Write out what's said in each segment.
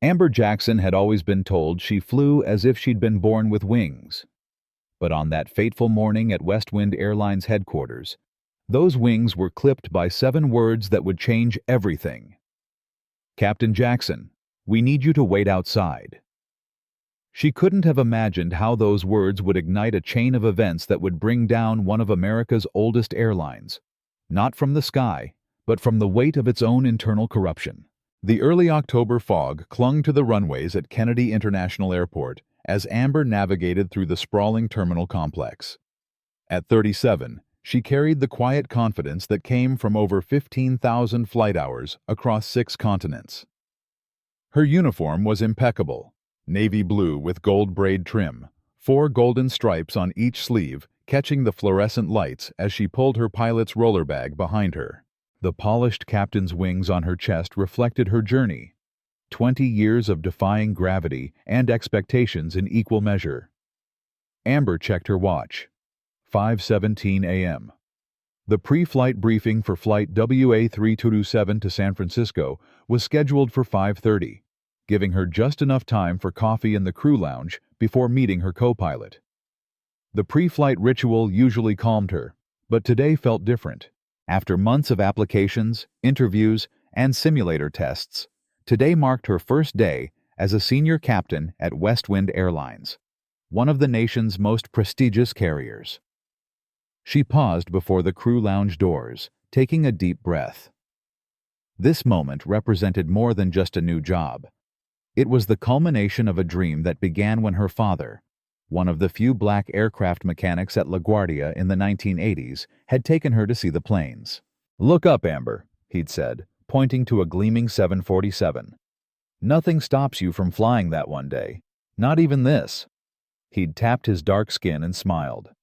Amber Jackson had always been told she flew as if she'd been born with wings. But on that fateful morning at Westwind Airlines headquarters, those wings were clipped by 7 words that would change everything. "Captain Jackson, we need you to wait outside." She couldn't have imagined how those words would ignite a chain of events that would bring down one of America's oldest airlines, not from the sky, but from the weight of its own internal corruption. The early October fog clung to the runways at Kennedy International Airport as Amber navigated through the sprawling terminal complex. At 37, she carried the quiet confidence that came from over 15,000 flight hours across 6 continents. Her uniform was impeccable, navy blue with gold braid trim, 4 golden stripes on each sleeve catching the fluorescent lights as she pulled her pilot's roller bag behind her. The polished captain's wings on her chest reflected her journey, 20 years of defying gravity and expectations in equal measure. Amber checked her watch. 5:17 a.m. The pre-flight briefing for flight WA3227 to San Francisco was scheduled for 5:30, giving her just enough time for coffee in the crew lounge before meeting her co-pilot. The pre-flight ritual usually calmed her, but today felt different. After months of applications, interviews, and simulator tests, today marked her first day as a senior captain at Westwind Airlines, one of the nation's most prestigious carriers. She paused before the crew lounge doors, taking a deep breath. This moment represented more than just a new job. It was the culmination of a dream that began when her father, one of the few black aircraft mechanics at LaGuardia in the 1980s, had taken her to see the planes. "Look up, Amber," he'd said, pointing to a gleaming 747. "Nothing stops you from flying that one day. Not even this." He'd tapped his dark skin and smiled.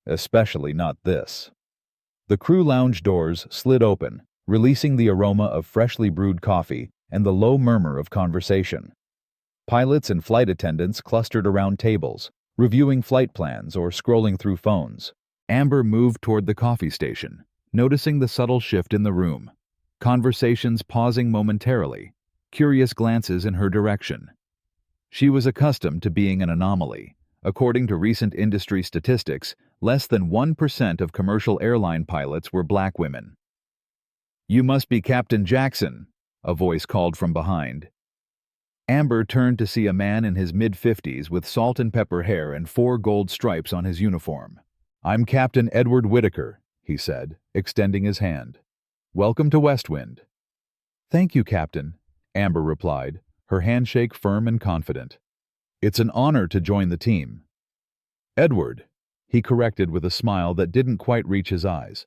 "Especially not this." The crew lounge doors slid open, releasing the aroma of freshly brewed coffee and the low murmur of conversation. Pilots and flight attendants clustered around tables, reviewing flight plans or scrolling through phones. Amber moved toward the coffee station, noticing the subtle shift in the room. Conversations pausing momentarily, curious glances in her direction. She was accustomed to being an anomaly. According to recent industry statistics, less than 1% of commercial airline pilots were black women. "You must be Captain Jackson," a voice called from behind. Amber turned to see a man in his mid-50s with salt and pepper hair and 4 gold stripes on his uniform. "I'm Captain Edward Whitaker," he said, extending his hand. "Welcome to Westwind." "Thank you, Captain," Amber replied, her handshake firm and confident. "It's an honor to join the team." "Edward," he corrected with a smile that didn't quite reach his eyes.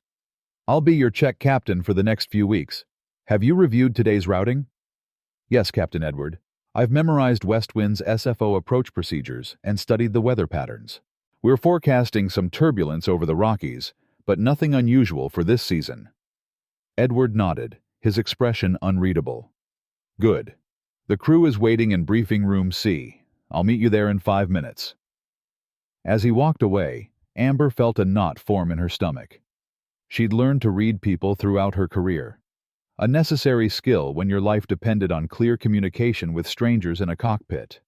"I'll be your check captain for the next few weeks. Have you reviewed today's routing?" "Yes, Captain Edward. I've memorized Westwind's SFO approach procedures and studied the weather patterns. We're forecasting some turbulence over the Rockies, but nothing unusual for this season." Edward nodded, his expression unreadable. "Good. The crew is waiting in briefing room C. I'll meet you there in 5 minutes." As he walked away, Amber felt a knot form in her stomach. She'd learned to read people throughout her career, a necessary skill when your life depended on clear communication with strangers in a cockpit.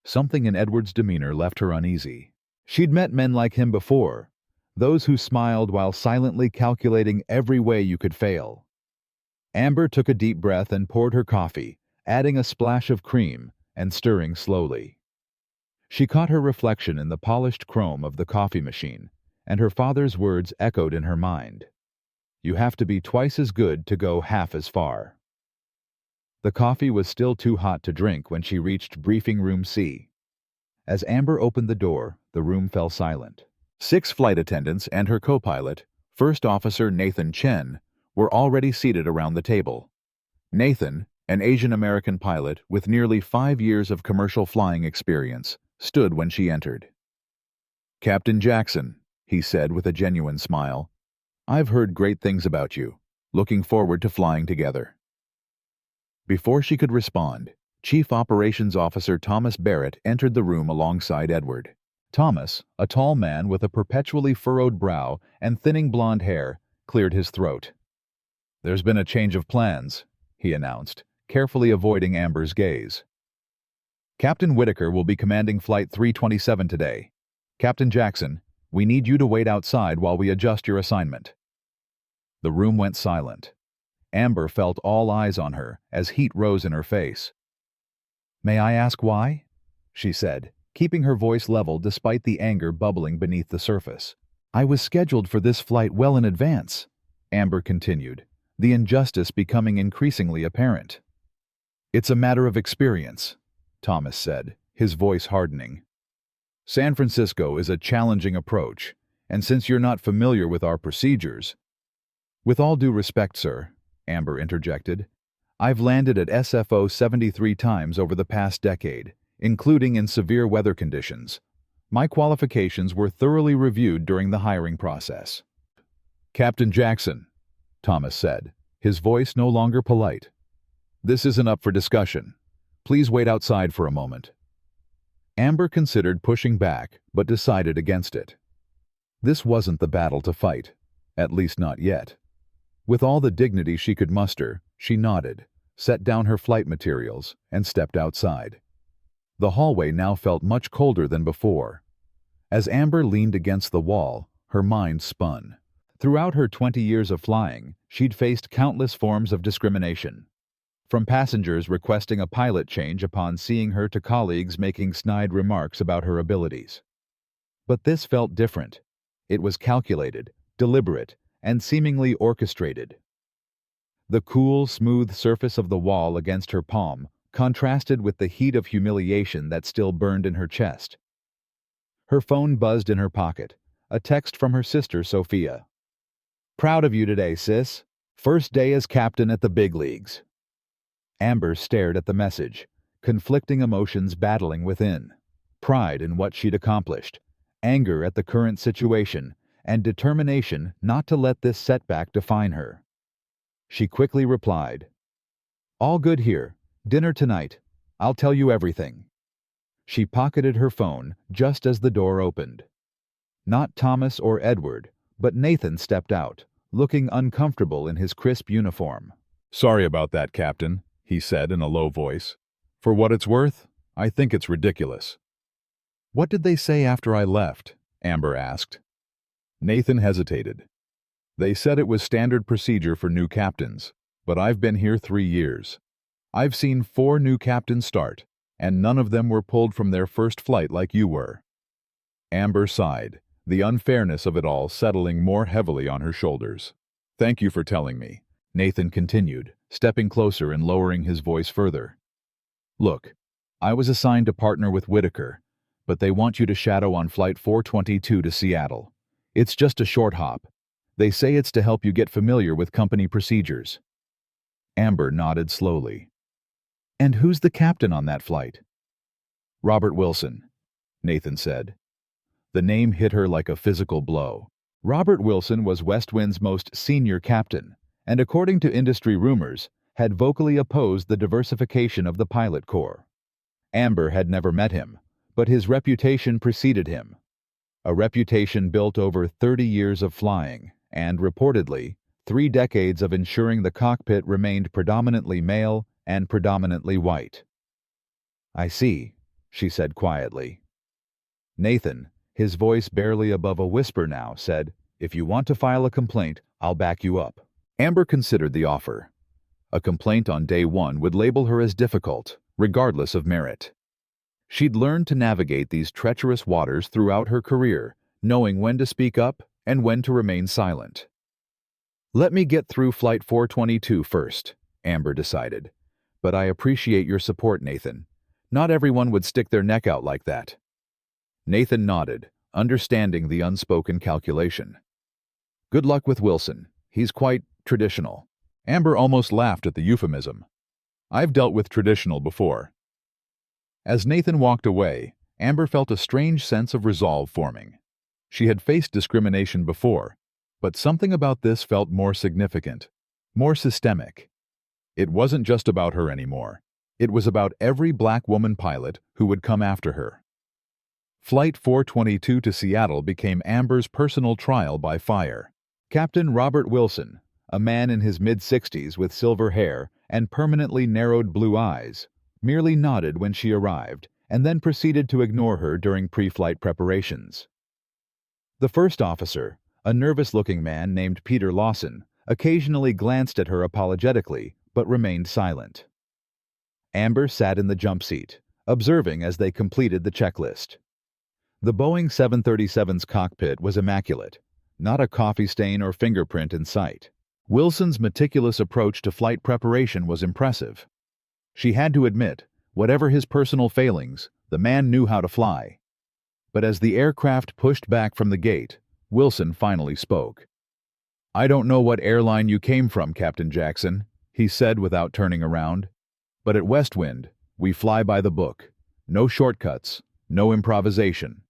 Something in Edward's demeanor left her uneasy. She'd met men like him before, those who smiled while silently calculating every way you could fail. Amber took a deep breath and poured her coffee, adding a splash of cream and stirring slowly. She caught her reflection in the polished chrome of the coffee machine, and her father's words echoed in her mind. "You have to be twice as good to go half as far." The coffee was still too hot to drink when she reached briefing room C. As Amber opened the door, the room fell silent. 6 flight attendants and her co-pilot, First Officer Nathan Chen, were already seated around the table. Nathan, an Asian-American pilot with nearly 5 years of commercial flying experience, stood when she entered. "Captain Jackson," he said with a genuine smile, "I've heard great things about you. Looking forward to flying together." Before she could respond, Chief Operations Officer Thomas Barrett entered the room alongside Edward. Thomas, a tall man with a perpetually furrowed brow and thinning blonde hair, cleared his throat. "There's been a change of plans," he announced, carefully avoiding Amber's gaze. Captain Whitaker will be commanding Flight 327 today. Captain Jackson, we need you to wait outside while we adjust your assignment." The room went silent. Amber felt all eyes on her as heat rose in her face. "May I ask why?" she said, keeping her voice level despite the anger bubbling beneath the surface. "I was scheduled for this flight well in advance," Amber continued, the injustice becoming increasingly apparent. "It's a matter of experience," Thomas said, his voice hardening. "San Francisco is a challenging approach, and since you're not familiar with our procedures—" "With all due respect, sir," Amber interjected, "I've landed at SFO 73 times over the past decade, including in severe weather conditions. My qualifications were thoroughly reviewed during the hiring process." "Captain Jackson," Thomas said, his voice no longer polite, "this isn't up for discussion. Please wait outside for a moment." Amber considered pushing back, but decided against it. This wasn't the battle to fight, at least not yet. With all the dignity she could muster, she nodded, set down her flight materials, and stepped outside. The hallway now felt much colder than before. As Amber leaned against the wall, her mind spun. Throughout her 20 years of flying, she'd faced countless forms of discrimination. From passengers requesting a pilot change upon seeing her to colleagues making snide remarks about her abilities. But this felt different. It was calculated, deliberate, and seemingly orchestrated. The cool, smooth surface of the wall against her palm contrasted with the heat of humiliation that still burned in her chest. Her phone buzzed in her pocket, a text from her sister Sophia. "Proud of you today, sis. First day as captain at the big leagues." Amber stared at the message, conflicting emotions battling within. Pride in what she'd accomplished, anger at the current situation, and determination not to let this setback define her. She quickly replied, "All good here. Dinner tonight. I'll tell you everything." She pocketed her phone just as the door opened. Not Thomas or Edward, but Nathan stepped out, looking uncomfortable in his crisp uniform. "Sorry about that, Captain," he said in a low voice. "For what it's worth, I think it's ridiculous." "What did they say after I left?" Amber asked. Nathan hesitated. "They said it was standard procedure for new captains, but I've been here 3 years. I've seen 4 new captains start, and none of them were pulled from their first flight like you were." Amber sighed, the unfairness of it all settling more heavily on her shoulders. "Thank you for telling me," Nathan continued, stepping closer and lowering his voice further. "Look, I was assigned to partner with Whitaker, but they want you to shadow on Flight 422 to Seattle. It's just a short hop. They say it's to help you get familiar with company procedures." Amber nodded slowly. "And who's the captain on that flight?" "Robert Wilson," Nathan said. The name hit her like a physical blow. Robert Wilson was West Wind's most senior captain, and according to industry rumors, had vocally opposed the diversification of the pilot corps. Amber had never met him, but his reputation preceded him. A reputation built over 30 years of flying, and, reportedly, 3 decades of ensuring the cockpit remained predominantly male and predominantly white. "I see," she said quietly. Nathan, his voice barely above a whisper now, said, "If you want to file a complaint, I'll back you up." Amber considered the offer. A complaint on day 1 would label her as difficult, regardless of merit. She'd learned to navigate these treacherous waters throughout her career, knowing when to speak up and when to remain silent. "Let me get through Flight 422 first," Amber decided. "But I appreciate your support, Nathan. Not everyone would stick their neck out like that." Nathan nodded, understanding the unspoken calculation. "Good luck with Wilson. He's quite traditional." Amber almost laughed at the euphemism. "I've dealt with traditional before." As Nathan walked away, Amber felt a strange sense of resolve forming. She had faced discrimination before, but something about this felt more significant, more systemic. It wasn't just about her anymore. It was about every black woman pilot who would come after her. Flight 422 to Seattle became Amber's personal trial by fire. Captain Robert Wilson, a man in his mid-60s with silver hair and permanently narrowed blue eyes, merely nodded when she arrived and then proceeded to ignore her during pre-flight preparations. The first officer, a nervous-looking man named Peter Lawson, occasionally glanced at her apologetically, but remained silent. Amber sat in the jump seat, observing as they completed the checklist. The Boeing 737's cockpit was immaculate, not a coffee stain or fingerprint in sight. Wilson's meticulous approach to flight preparation was impressive. She had to admit, whatever his personal failings, the man knew how to fly. But as the aircraft pushed back from the gate, Wilson finally spoke. "I don't know what airline you came from, Captain Jackson," he said without turning around. "But at Westwind, we fly by the book. No shortcuts, no improvisation."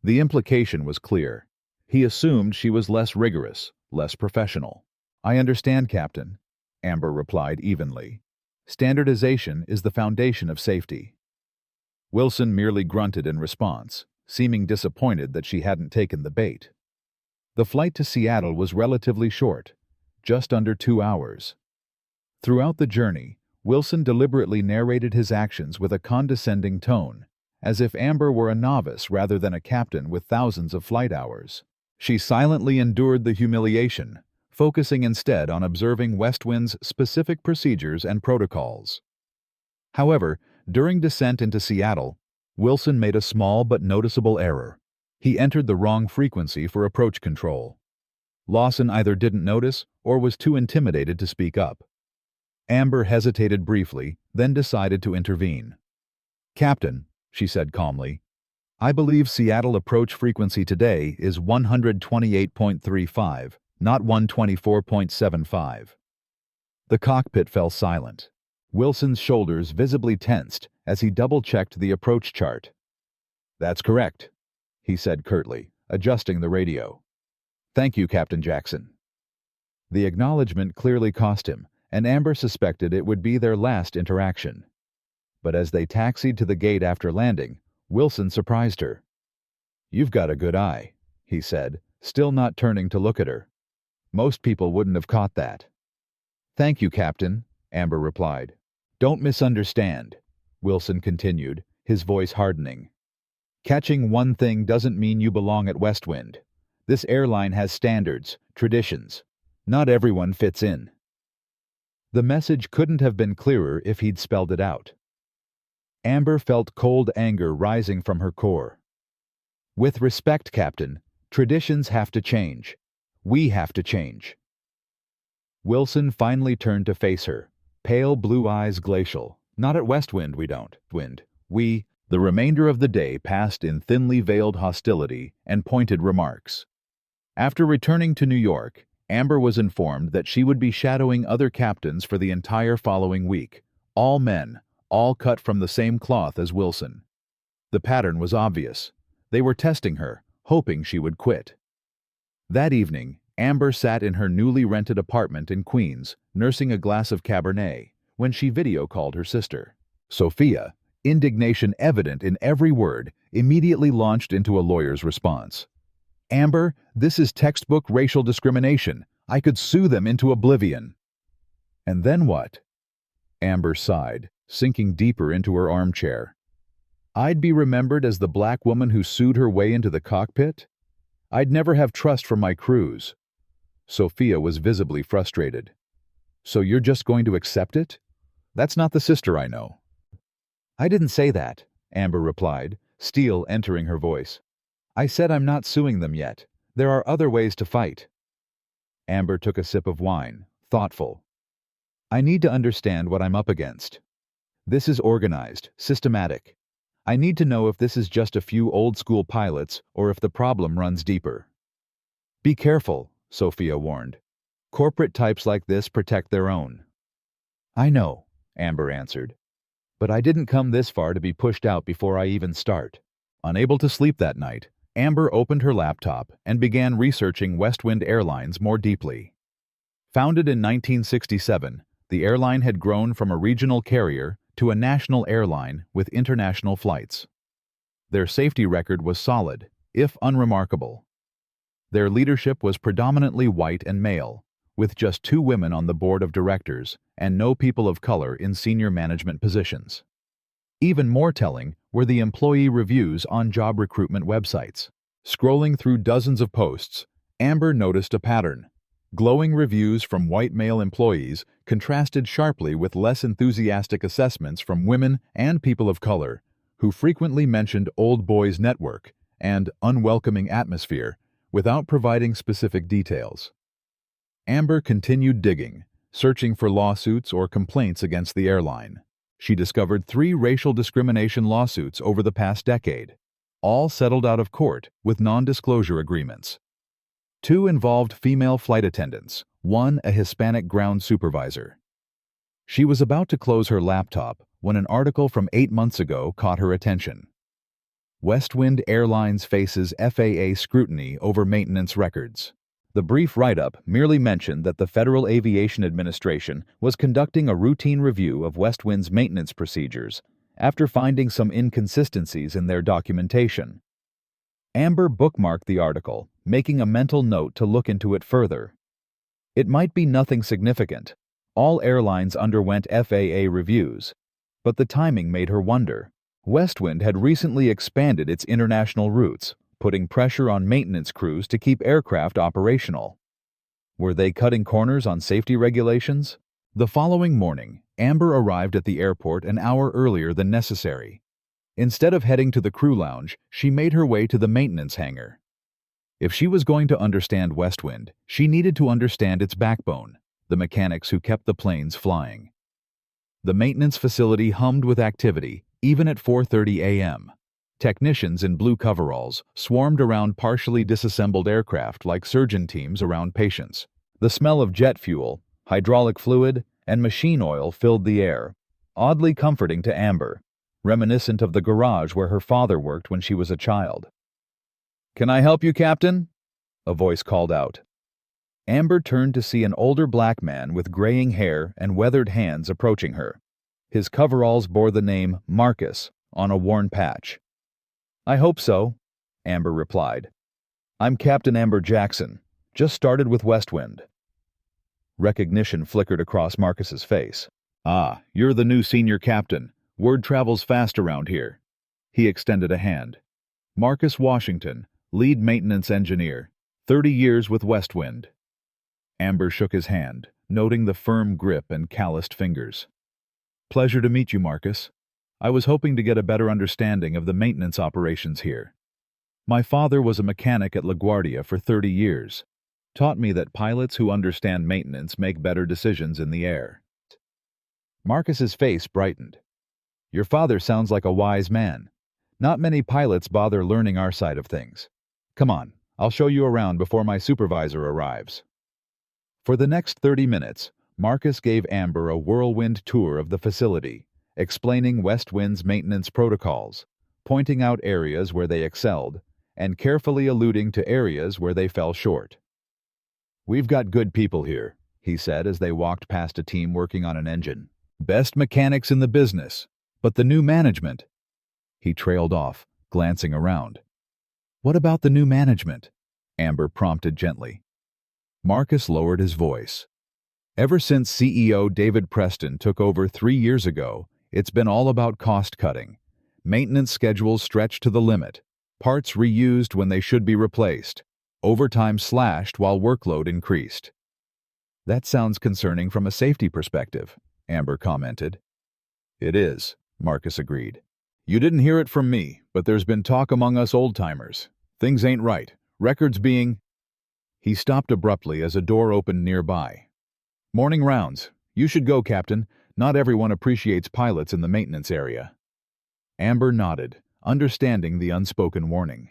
The implication was clear. He assumed she was less rigorous, less professional. "I understand, Captain," Amber replied evenly. "Standardization is the foundation of safety." Wilson merely grunted in response, seeming disappointed that she hadn't taken the bait. The flight to Seattle was relatively short, just under 2 hours. Throughout the journey, Wilson deliberately narrated his actions with a condescending tone, as if Amber were a novice rather than a captain with thousands of flight hours. She silently endured the humiliation, focusing instead on observing Westwind's specific procedures and protocols. However, during descent into Seattle, Wilson made a small but noticeable error. He entered the wrong frequency for approach control. Lawson either didn't notice or was too intimidated to speak up. Amber hesitated briefly, then decided to intervene. "Captain," she said calmly, "I believe Seattle approach frequency today is 128.35, not 124.75. The cockpit fell silent. Wilson's shoulders visibly tensed as he double-checked the approach chart. "That's correct," he said curtly, adjusting the radio. "Thank you, Captain Jackson." The acknowledgement clearly cost him, and Amber suspected it would be their last interaction. But as they taxied to the gate after landing, Wilson surprised her. "You've got a good eye," he said, still not turning to look at her. "Most people wouldn't have caught that." "Thank you, Captain," Amber replied. "Don't misunderstand," Wilson continued, his voice hardening. "Catching one thing doesn't mean you belong at Westwind. This airline has standards, traditions. Not everyone fits in." The message couldn't have been clearer if he'd spelled it out. Amber felt cold anger rising from her core. "With respect, Captain, traditions have to change. We have to change." Wilson finally turned to face her, pale blue eyes glacial. "Not at Westwind, we don't. We." The remainder of the day passed in thinly veiled hostility and pointed remarks. After returning to New York, Amber was informed that she would be shadowing other captains for the entire following week, all men, all cut from the same cloth as Wilson. The pattern was obvious. They were testing her, hoping she would quit. That evening, Amber sat in her newly rented apartment in Queens, nursing a glass of Cabernet, when she video-called her sister. Sophia, indignation evident in every word, immediately launched into a lawyer's response. "Amber, this is textbook racial discrimination. I could sue them into oblivion." "And then what?" Amber sighed, sinking deeper into her armchair. "I'd be remembered as the black woman who sued her way into the cockpit? I'd never have trust from my crews." Sophia was visibly frustrated. "So you're just going to accept it? That's not the sister I know." "I didn't say that," Amber replied, steel entering her voice. "I said I'm not suing them yet. There are other ways to fight." Amber took a sip of wine, thoughtful. "I need to understand what I'm up against. This is organized, systematic. I need to know if this is just a few old-school pilots or if the problem runs deeper." "Be careful," Sophia warned. "Corporate types like this protect their own." "I know," Amber answered. "But I didn't come this far to be pushed out before I even start." Unable to sleep that night, Amber opened her laptop and began researching Westwind Airlines more deeply. Founded in 1967, the airline had grown from a regional carrier to a national airline with international flights. Their safety record was solid, if unremarkable. Their leadership was predominantly white and male, with just 2 women on the board of directors and no people of color in senior management positions. Even more telling were the employee reviews on job recruitment websites. Scrolling through dozens of posts, Amber noticed a pattern. Glowing reviews from white male employees contrasted sharply with less enthusiastic assessments from women and people of color, who frequently mentioned old boys network and unwelcoming atmosphere without providing specific details. Amber continued digging, searching for lawsuits or complaints against the airline. She discovered 3 racial discrimination lawsuits over the past decade, all settled out of court with non-disclosure agreements. 2 involved female flight attendants, 1 a Hispanic ground supervisor. She was about to close her laptop when an article from 8 months ago caught her attention. Westwind Airlines faces FAA scrutiny over maintenance records. The brief write-up merely mentioned that the Federal Aviation Administration was conducting a routine review of Westwind's maintenance procedures after finding some inconsistencies in their documentation. Amber bookmarked the article, making a mental note to look into it further. It might be nothing significant. All airlines underwent FAA reviews, but the timing made her wonder. Westwind had recently expanded its international routes, putting pressure on maintenance crews to keep aircraft operational. Were they cutting corners on safety regulations? The following morning, Amber arrived at the airport an hour earlier than necessary. Instead of heading to the crew lounge, she made her way to the maintenance hangar. If she was going to understand Westwind, she needed to understand its backbone, the mechanics who kept the planes flying. The maintenance facility hummed with activity, even at 4:30 a.m. Technicians in blue coveralls swarmed around partially disassembled aircraft like surgeon teams around patients. The smell of jet fuel, hydraulic fluid, and machine oil filled the air, oddly comforting to Amber, reminiscent of the garage where her father worked when she was a child. "Can I help you, Captain?" a voice called out. Amber turned to see an older black man with graying hair and weathered hands approaching her. His coveralls bore the name Marcus on a worn patch. "I hope so," Amber replied. "I'm Captain Amber Jackson. Just started with Westwind." Recognition flickered across Marcus's face. "Ah, you're the new senior captain. Word travels fast around here." He extended a hand. "Marcus Washington, lead maintenance engineer, 30 years with Westwind." Amber shook his hand, noting the firm grip and calloused fingers. "Pleasure to meet you, Marcus. I was hoping to get a better understanding of the maintenance operations here. My father was a mechanic at LaGuardia for 30 years. Taught me that pilots who understand maintenance make better decisions in the air." Marcus's face brightened. "Your father sounds like a wise man. Not many pilots bother learning our side of things. Come on, I'll show you around before my supervisor arrives." For the next 30 minutes, Marcus gave Amber a whirlwind tour of the facility, explaining Westwind's maintenance protocols, pointing out areas where they excelled, and carefully alluding to areas where they fell short. "We've got good people here," he said as they walked past a team working on an engine. "Best mechanics in the business, but the new management—" He trailed off, glancing around. "What about the new management?" Amber prompted gently. Marcus lowered his voice. "Ever since CEO David Preston took over 3 years ago, it's been all about cost cutting. Maintenance schedules stretched to the limit, parts reused when they should be replaced, overtime slashed while workload increased." "That sounds concerning from a safety perspective," Amber commented. "It is," Marcus agreed. "You didn't hear it from me, but there's been talk among us old-timers. Things ain't right. Records being—" He stopped abruptly as a door opened nearby. "Morning rounds. You should go, Captain. Not everyone appreciates pilots in the maintenance area." Amber nodded, understanding the unspoken warning.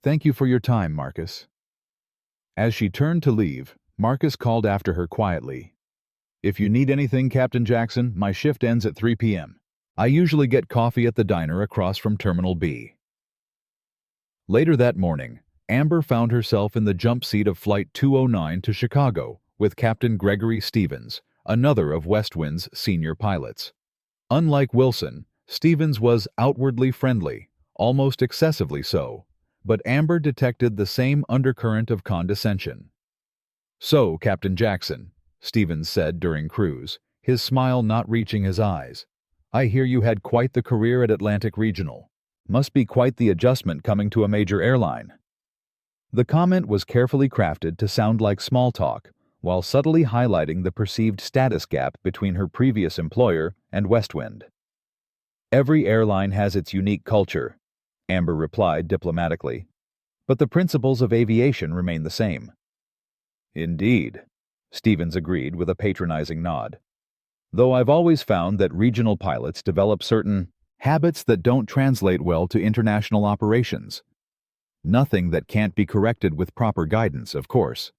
"Thank you for your time, Marcus." As she turned to leave, Marcus called after her quietly. "If you need anything, Captain Jackson, my shift ends at 3 p.m. I usually get coffee at the diner across from Terminal B." Later that morning, Amber found herself in the jump seat of Flight 209 to Chicago with Captain Gregory Stevens, another of Westwind's senior pilots. Unlike Wilson, Stevens was outwardly friendly, almost excessively so, but Amber detected the same undercurrent of condescension. "So, Captain Jackson," Stevens said during cruise, his smile not reaching his eyes, I hear you had quite the career at Atlantic Regional. Must be quite the adjustment coming to a major airline." The comment was carefully crafted to sound like small talk, while subtly highlighting the perceived status gap between her previous employer and Westwind. "Every airline has its unique culture," Amber replied diplomatically, "but the principles of aviation remain the same." "Indeed," Stevens agreed with a patronizing nod. "Though I've always found that regional pilots develop certain habits that don't translate well to international operations. Nothing that can't be corrected with proper guidance, of course."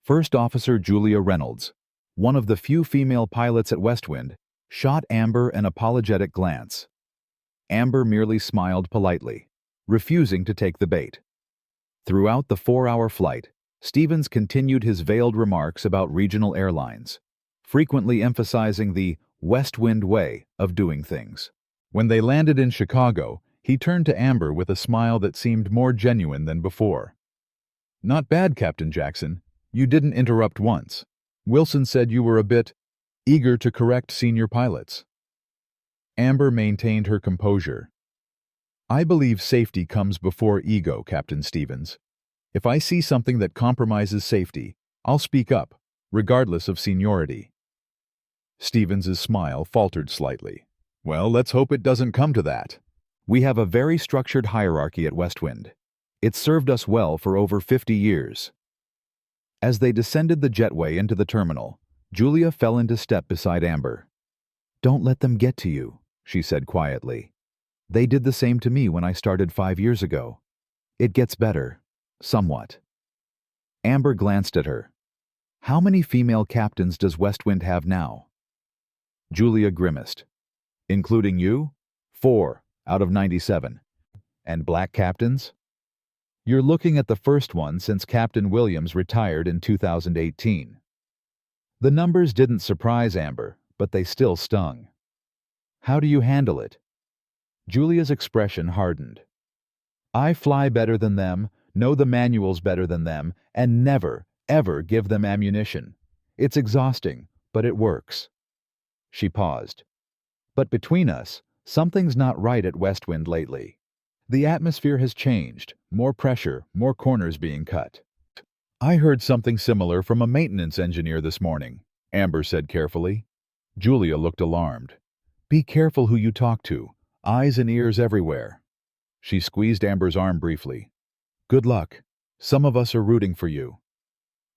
First Officer Julia Reynolds, one of the few female pilots at Westwind, shot Amber an apologetic glance. Amber merely smiled politely, refusing to take the bait. Throughout the 4-hour flight, Stevens continued his veiled remarks about regional airlines, frequently emphasizing the Westwind way of doing things. When they landed in Chicago, he turned to Amber with a smile that seemed more genuine than before. "Not bad, Captain Jackson. You didn't interrupt once. Wilson said you were a bit eager to correct senior pilots." Amber maintained her composure. "I believe safety comes before ego, Captain Stevens. If I see something that compromises safety, I'll speak up, regardless of seniority." Stevens's smile faltered slightly. "Well, let's hope it doesn't come to that. We have a very structured hierarchy at Westwind. It's served us well for over 50 years. As they descended the jetway into the terminal, Julia fell into step beside Amber. "Don't let them get to you," she said quietly. "They did the same to me when I started 5 years ago. It gets better, somewhat." Amber glanced at her. "How many female captains does Westwind have now?" Julia grimaced. "Including you? 4 out of 97. And black captains? You're looking at the first one since Captain Williams retired in 2018. The numbers didn't surprise Amber, but they still stung. "How do you handle it?" Julia's expression hardened. "I fly better than them, know the manuals better than them, and never, ever give them ammunition. It's exhausting, but it works." She paused. "But between us, something's not right at Westwind lately. The atmosphere has changed, more pressure, more corners being cut." "I heard something similar from a maintenance engineer this morning," Amber said carefully. Julia looked alarmed. "Be careful who you talk to. Eyes and ears everywhere." She squeezed Amber's arm briefly. "Good luck. Some of us are rooting for you."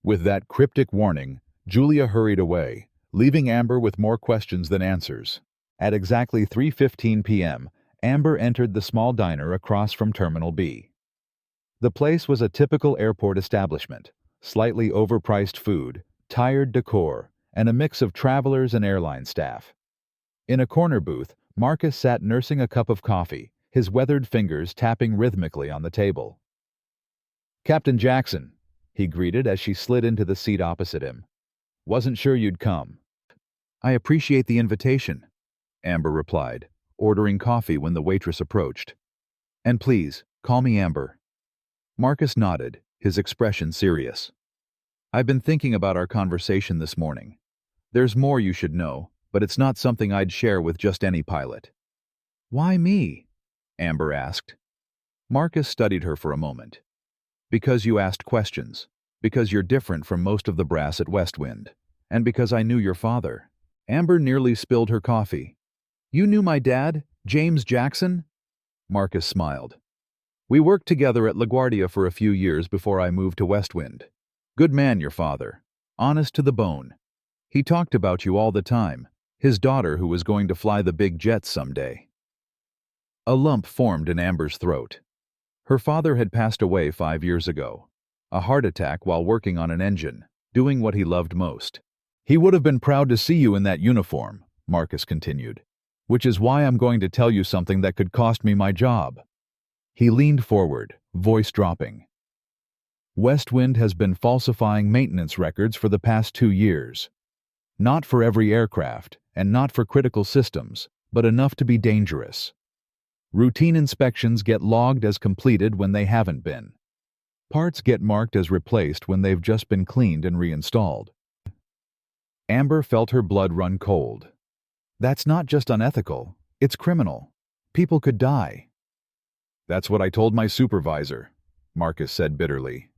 With that cryptic warning, Julia hurried away, leaving Amber with more questions than answers. At exactly 3:15 p.m., Amber entered the small diner across from Terminal B. The place was a typical airport establishment, slightly overpriced food, tired decor, and a mix of travelers and airline staff. In a corner booth, Marcus sat nursing a cup of coffee, his weathered fingers tapping rhythmically on the table. "Captain Jackson," he greeted as she slid into the seat opposite him. "Wasn't sure you'd come." "I appreciate the invitation," Amber replied, ordering coffee when the waitress approached. "And please, call me Amber." Marcus nodded, his expression serious. "I've been thinking about our conversation this morning. There's more you should know, but it's not something I'd share with just any pilot." "Why me?" Amber asked. Marcus studied her for a moment. "Because you asked questions, because you're different from most of the brass at Westwind, and because I knew your father." Amber nearly spilled her coffee. "You knew my dad, James Jackson?" Marcus smiled. "We worked together at LaGuardia for a few years before I moved to Westwind. Good man, your father. Honest to the bone. He talked about you all the time, his daughter who was going to fly the big jets someday." A lump formed in Amber's throat. Her father had passed away 5 years ago. A heart attack while working on an engine, doing what he loved most. "He would have been proud to see you in that uniform," Marcus continued. "Which is why I'm going to tell you something that could cost me my job." He leaned forward, voice dropping. "Westwind has been falsifying maintenance records for the past 2 years. Not for every aircraft, and not for critical systems, but enough to be dangerous. Routine inspections get logged as completed when they haven't been. Parts get marked as replaced when they've just been cleaned and reinstalled." Amber felt her blood run cold. That's not just unethical, it's criminal. People could die. That's what I told my supervisor, Marcus said bitterly.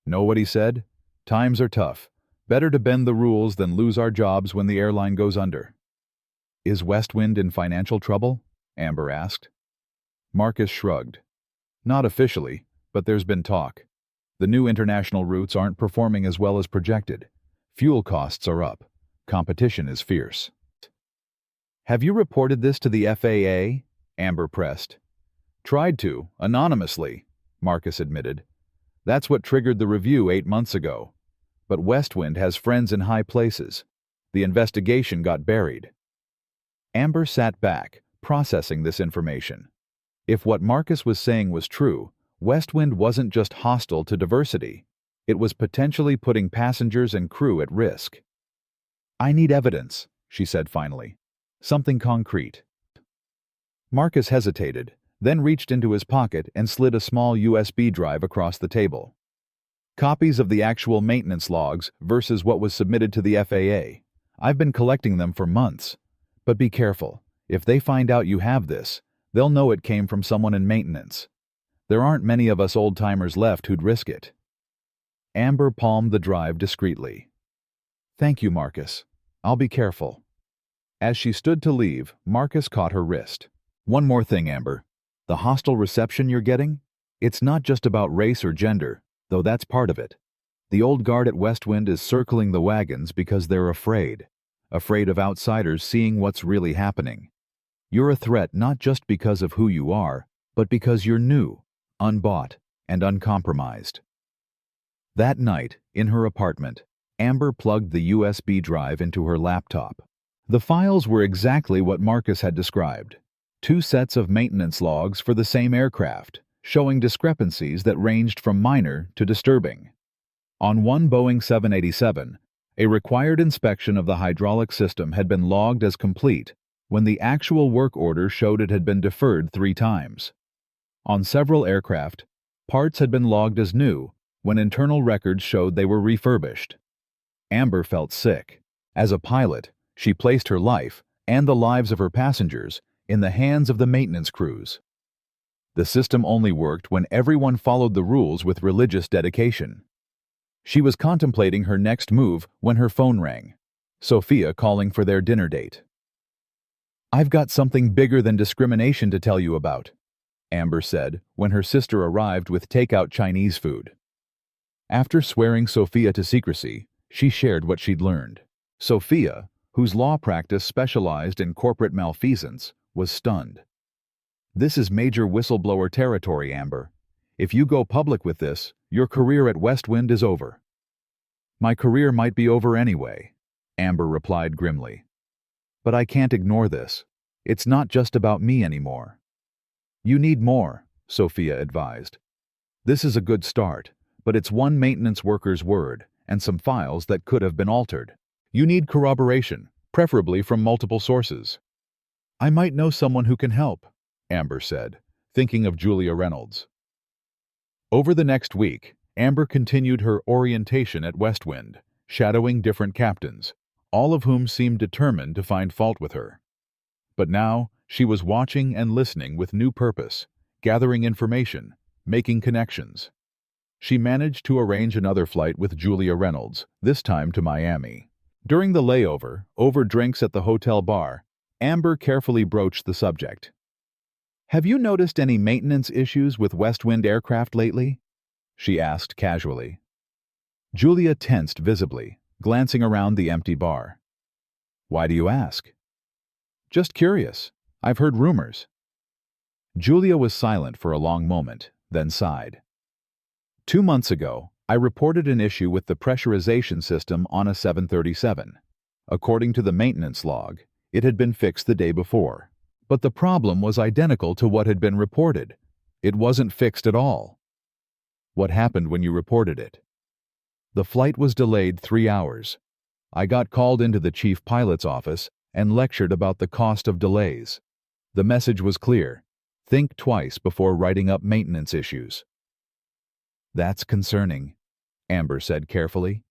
Know what he said? Times are tough. Better to bend the rules than lose our jobs when the airline goes under. Is Westwind in financial trouble? Amber asked. Marcus shrugged. Not officially, but there's been talk. The new international routes aren't performing as well as projected. Fuel costs are up. Competition is fierce. Have you reported this to the FAA? Amber pressed. Tried to, anonymously, Marcus admitted. That's what triggered the review 8 months ago. But Westwind has friends in high places. The investigation got buried. Amber sat back, processing this information. If what Marcus was saying was true, Westwind wasn't just hostile to diversity. It was potentially putting passengers and crew at risk. I need evidence, she said finally. Something concrete. Marcus hesitated, then reached into his pocket and slid a small USB drive across the table. Copies of the actual maintenance logs versus what was submitted to the FAA. I've been collecting them for months. But be careful. If they find out you have this, they'll know it came from someone in maintenance. There aren't many of us old-timers left who'd risk it. Amber palmed the drive discreetly. Thank you, Marcus. I'll be careful. As she stood to leave, Marcus caught her wrist. One more thing, Amber. The hostile reception you're getting? It's not just about race or gender, though that's part of it. The old guard at Westwind is circling the wagons because they're afraid of outsiders seeing what's really happening. You're a threat not just because of who you are, but because you're new, unbought, and uncompromised. That night, in her apartment, Amber plugged the USB drive into her laptop. The files were exactly what Marcus had described. 2 sets of maintenance logs for the same aircraft, showing discrepancies that ranged from minor to disturbing. On one Boeing 787, a required inspection of the hydraulic system had been logged as complete when the actual work order showed it had been deferred 3 times. On several aircraft, parts had been logged as new when internal records showed they were refurbished. Amber felt sick. As a pilot, she placed her life and the lives of her passengers in the hands of the maintenance crews. The system only worked when everyone followed the rules with religious dedication. She was contemplating her next move when her phone rang. Sophia calling for their dinner date. I've got something bigger than discrimination to tell you about, Amber said when her sister arrived with takeout Chinese food. After swearing Sophia to secrecy, she shared what she'd learned. Sophia, whose law practice specialized in corporate malfeasance, was stunned. This is major whistleblower territory, Amber. If you go public with this, your career at Westwind is over. My career might be over anyway, Amber replied grimly. But I can't ignore this. It's not just about me anymore. You need more, Sophia advised. This is a good start, but it's one maintenance worker's word and some files that could have been altered. You need corroboration, preferably from multiple sources. I might know someone who can help, Amber said, thinking of Julia Reynolds. Over the next week, Amber continued her orientation at Westwind, shadowing different captains, all of whom seemed determined to find fault with her. But now, she was watching and listening with new purpose, gathering information, making connections. She managed to arrange another flight with Julia Reynolds, this time to Miami. During the layover, over drinks at the hotel bar, Amber carefully broached the subject. Have you noticed any maintenance issues with Westwind aircraft lately? She asked casually. Julia tensed visibly, glancing around the empty bar. Why do you ask? Just curious. I've heard rumors. Julia was silent for a long moment, then sighed. 2 months ago, I reported an issue with the pressurization system on a 737. According to the maintenance log, it had been fixed the day before. But the problem was identical to what had been reported. It wasn't fixed at all. What happened when you reported it? The flight was delayed 3 hours. I got called into the chief pilot's office and lectured about the cost of delays. The message was clear. Think twice before writing up maintenance issues. That's concerning, Amber said carefully.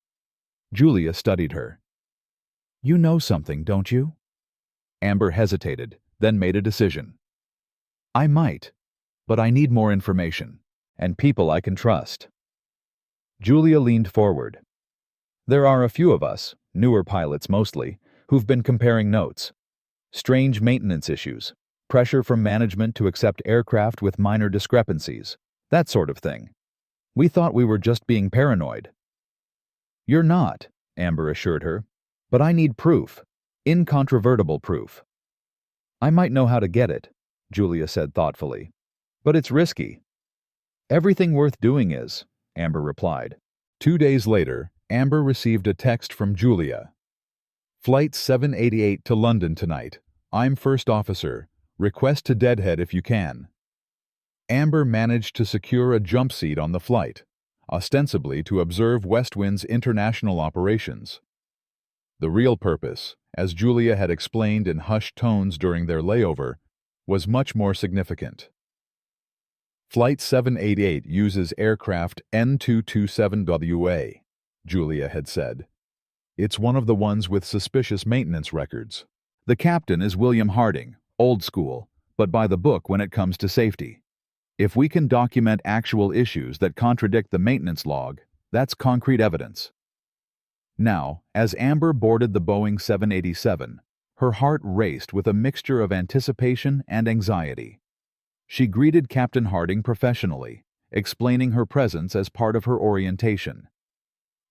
Julia studied her. You know something, don't you? Amber hesitated, then made a decision. I might, but I need more information, and people I can trust. Julia leaned forward. There are a few of us, newer pilots mostly, who've been comparing notes. Strange maintenance issues, pressure from management to accept aircraft with minor discrepancies, that sort of thing. We thought we were just being paranoid. You're not, Amber assured her, but I need proof, incontrovertible proof. I might know how to get it, Julia said thoughtfully, but it's risky. Everything worth doing is, Amber replied. 2 days later, Amber received a text from Julia. Flight 788 to London tonight. I'm first officer. Request to deadhead if you can. Amber managed to secure a jump seat on the flight, ostensibly to observe Westwind's international operations. The real purpose, as Julia had explained in hushed tones during their layover, was much more significant. Flight 788 uses aircraft N227WA, Julia had said. It's one of the ones with suspicious maintenance records. The captain is William Harding, old school, but by the book when it comes to safety. If we can document actual issues that contradict the maintenance log, that's concrete evidence. Now, as Amber boarded the Boeing 787, her heart raced with a mixture of anticipation and anxiety. She greeted Captain Harding professionally, explaining her presence as part of her orientation.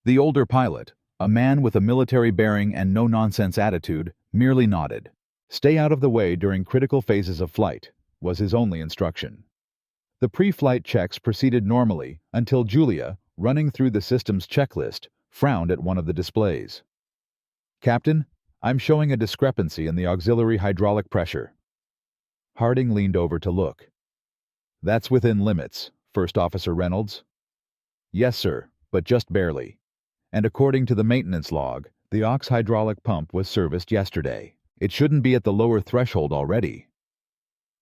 The older pilot, a man with a military bearing and no-nonsense attitude, merely nodded. Stay out of the way during critical phases of flight, was his only instruction. The pre-flight checks proceeded normally until Julia, running through the system's checklist, frowned at one of the displays. Captain, I'm showing a discrepancy in the auxiliary hydraulic pressure. Harding leaned over to look. That's within limits, First Officer Reynolds. Yes, sir, but just barely. And according to the maintenance log, the aux hydraulic pump was serviced yesterday. It shouldn't be at the lower threshold already.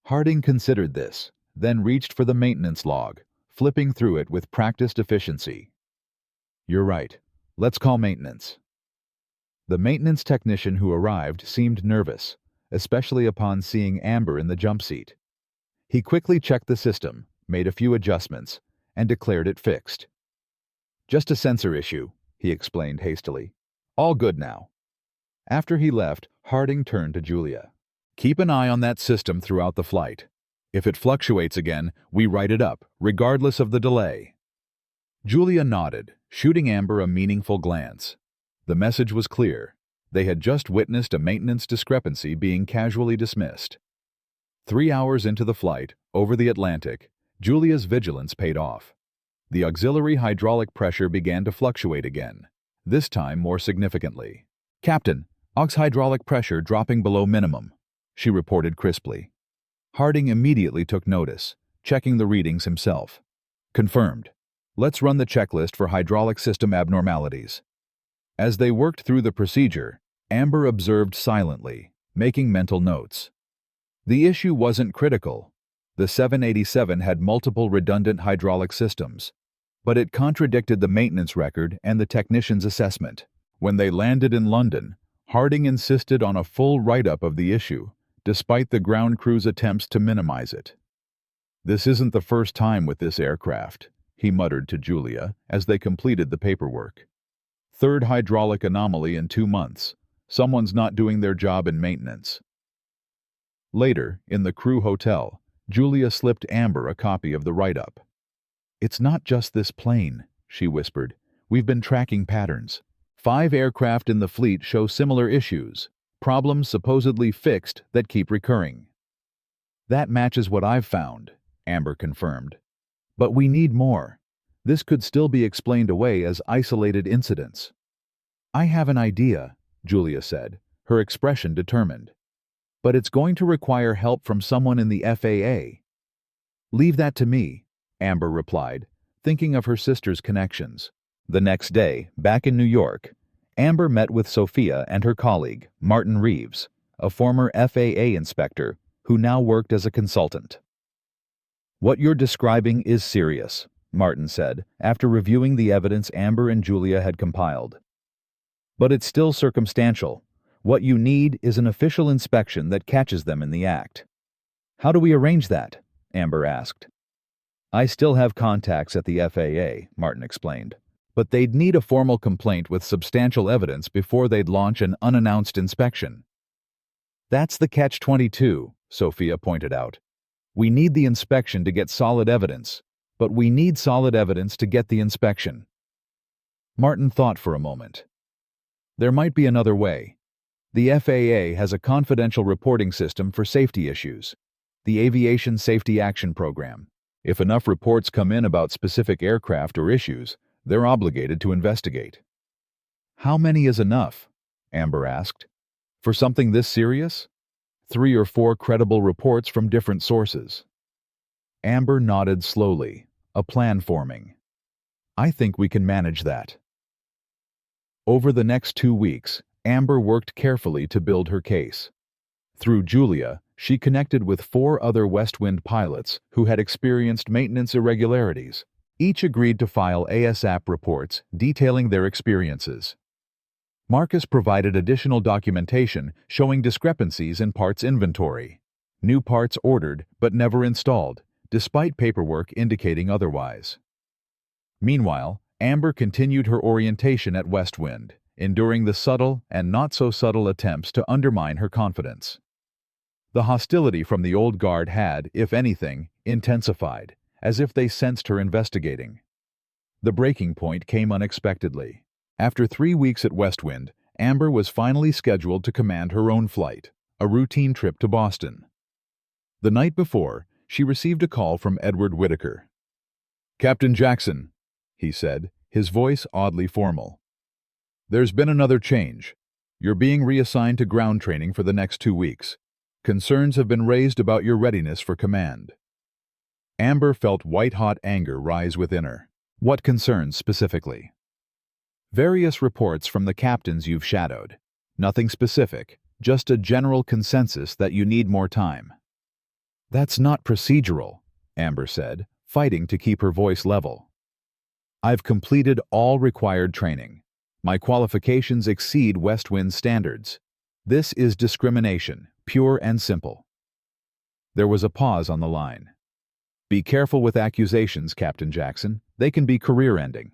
Harding considered this, then reached for the maintenance log, flipping through it with practiced efficiency. You're right. Let's call maintenance. The maintenance technician who arrived seemed nervous, especially upon seeing Amber in the jump seat. He quickly checked the system, made a few adjustments, and declared it fixed. Just a sensor issue, he explained hastily. All good now. After he left, Harding turned to Julia. Keep an eye on that system throughout the flight. If it fluctuates again, we write it up, regardless of the delay. Julia nodded, shooting Amber a meaningful glance. The message was clear. They had just witnessed a maintenance discrepancy being casually dismissed. 3 hours into the flight, over the Atlantic, Julia's vigilance paid off. The auxiliary hydraulic pressure began to fluctuate again, this time more significantly. Captain, aux hydraulic pressure dropping below minimum, she reported crisply. Harding immediately took notice, checking the readings himself. Confirmed. Let's run the checklist for hydraulic system abnormalities. As they worked through the procedure, Amber observed silently, making mental notes. The issue wasn't critical. The 787 had multiple redundant hydraulic systems, but it contradicted the maintenance record and the technician's assessment. When they landed in London, Harding insisted on a full write-up of the issue, despite the ground crew's attempts to minimize it. This isn't the first time with this aircraft, he muttered to Julia as they completed the paperwork. Third hydraulic anomaly in 2 months. Someone's not doing their job in maintenance. Later, in the crew hotel, Julia slipped Amber a copy of the write-up. It's not just this plane, she whispered. We've been tracking patterns. 5 aircraft in the fleet show similar issues, problems supposedly fixed that keep recurring. That matches what I've found, Amber confirmed. But we need more. This could still be explained away as isolated incidents. I have an idea, Julia said, her expression determined. But it's going to require help from someone in the FAA. Leave that to me, Amber replied, thinking of her sister's connections. The next day, back in New York, Amber met with Sophia and her colleague, Martin Reeves, a former FAA inspector who now worked as a consultant. What you're describing is serious, Martin said, after reviewing the evidence Amber and Julia had compiled. But it's still circumstantial. What you need is an official inspection that catches them in the act. How do we arrange that? Amber asked. I still have contacts at the FAA, Martin explained. But they'd need a formal complaint with substantial evidence before they'd launch an unannounced inspection. That's the catch-22, Sophia pointed out. We need the inspection to get solid evidence, but we need solid evidence to get the inspection. Martin thought for a moment. There might be another way. The FAA has a confidential reporting system for safety issues, the Aviation Safety Action Program. If enough reports come in about specific aircraft or issues, they're obligated to investigate. How many is enough? Amber asked. For something this serious? 3 or 4 credible reports from different sources. Amber nodded slowly, a plan forming. I think we can manage that. Over the next 2 weeks, Amber worked carefully to build her case. Through Julia, she connected with 4 other West Wind pilots who had experienced maintenance irregularities. Each agreed to file ASAP reports detailing their experiences. Marcus provided additional documentation showing discrepancies in parts inventory. New parts ordered but never installed, despite paperwork indicating otherwise. Meanwhile, Amber continued her orientation at West Wind, enduring the subtle and not-so-subtle attempts to undermine her confidence. The hostility from the old guard had, if anything, intensified, as if they sensed her investigating. The breaking point came unexpectedly. After 3 weeks at West Wind, Amber was finally scheduled to command her own flight, a routine trip to Boston. The night before, she received a call from Edward Whitaker. "Captain Jackson," he said, his voice oddly formal. "There's been another change. You're being reassigned to ground training for the next 2 weeks. Concerns have been raised about your readiness for command." Amber felt white-hot anger rise within her. What concerns specifically? Various reports from the captains you've shadowed. Nothing specific, just a general consensus that you need more time. That's not procedural, Amber said, fighting to keep her voice level. I've completed all required training. My qualifications exceed West Wind standards. This is discrimination, pure and simple. There was a pause on the line. Be careful with accusations, Captain Jackson. They can be career-ending.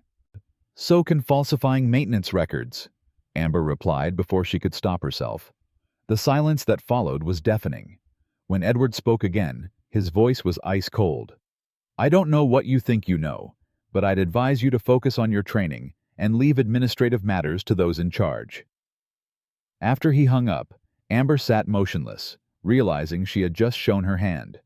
So can falsifying maintenance records, Amber replied before she could stop herself. The silence that followed was deafening. When Edward spoke again, his voice was ice-cold. I don't know what you think you know, but I'd advise you to focus on your training and leave administrative matters to those in charge. After he hung up, Amber sat motionless, realizing she had just shown her hand.